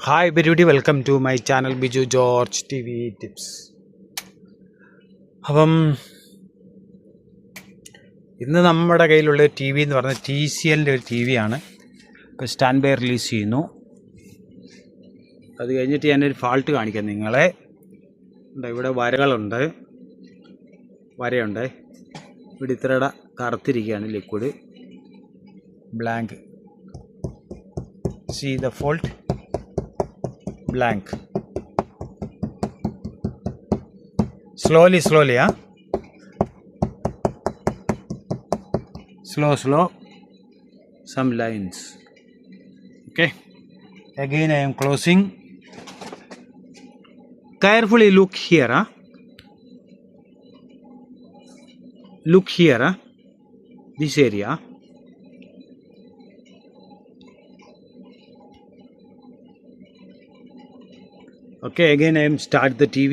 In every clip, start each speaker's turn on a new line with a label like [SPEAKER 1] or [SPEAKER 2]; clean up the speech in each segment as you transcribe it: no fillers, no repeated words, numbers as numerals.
[SPEAKER 1] Hi everybody, welcome to my channel Biju George TV Tips. അപ്പം ഇന്ന് നമ്മുടെ കയ്യിലുള്ള ടി വി എന്ന് പറഞ്ഞാൽ TCLൻ്റെ ഒരു ടി വി ആണ്. ഇപ്പോൾ സ്റ്റാൻഡ് ബൈ റിലീസ് ചെയ്യുന്നു. അത് കഴിഞ്ഞിട്ട് ഞാനൊരു ഫാൾട്ട് കാണിക്കാം നിങ്ങളെ. ഇവിടെ വരകളുണ്ട്, വരയുണ്ട്. ഇവിടെ ഇത്രയുടെ കറുത്തിരിക്കുകയാണ് liquid blank. See the fault blank. Slowly, huh? Slow. Some lines. Okay. Again, I am closing. Carefully look here, huh? Look here, huh? This area. Okay, again I am start the TV.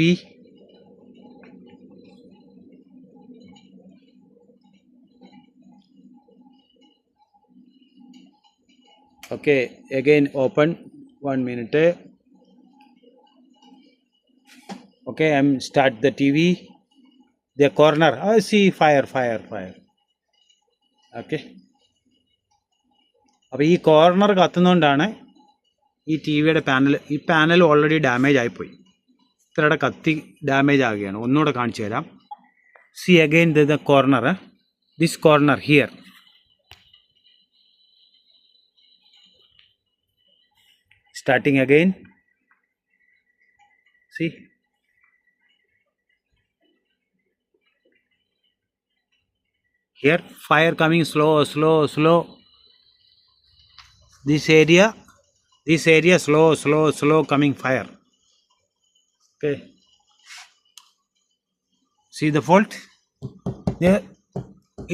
[SPEAKER 1] Okay, again open 1 minute. Okay, I am start the TV. The corner. I see fire. Okay. അപ്പോൾ ഈ corner കത്തുന്നതുകൊണ്ടാണ് ഈ T വിയുടെ panel already damage ആയിപ്പോയി. ഇത്രയുടെ കത്തി damage ആകുകയാണ്. ഒന്നുകൂടെ കാണിച്ചു തരാം. C again the corner, this corner here. Starting again. C here fire coming slow. This area slow coming fire. Okay, see the fault.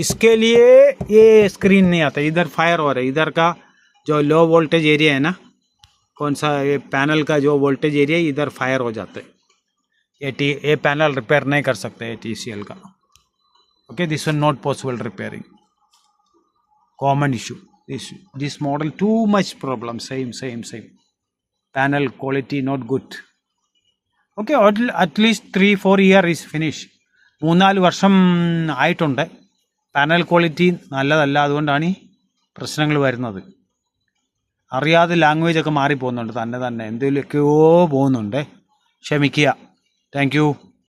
[SPEAKER 1] इसके लिए ये स्क्रीन नहीं आता, इधर फायर हो रहा है. इधर का जो लो वोल्टेज एरिया है ना, कौन सा ये पैनल का जो वोल्टेज एरिया है, इधर फायर हो जाता है. ये पैनल रिपेयर नहीं कर सकते TCL का. Okay, this one not possible repairing. Common issue. This model too much problem. Same. Panel quality not good. Okay, at least 3-4 year is finished. 3-4 വർഷം ആയിട്ടുണ്ട്. പാനൽ ക്വാളിറ്റി നല്ലതല്ല, അതുകൊണ്ടാണ് ഈ പ്രശ്നങ്ങൾ വരുന്നത്. അറിയാതെ ലാംഗ്വേജ് ഒക്കെ മാറിപ്പോകുന്നുണ്ട്, തന്നെ എന്തെങ്കിലുമൊക്കെയോ പോകുന്നുണ്ട്. ക്ഷമിക്കുക. Thank you.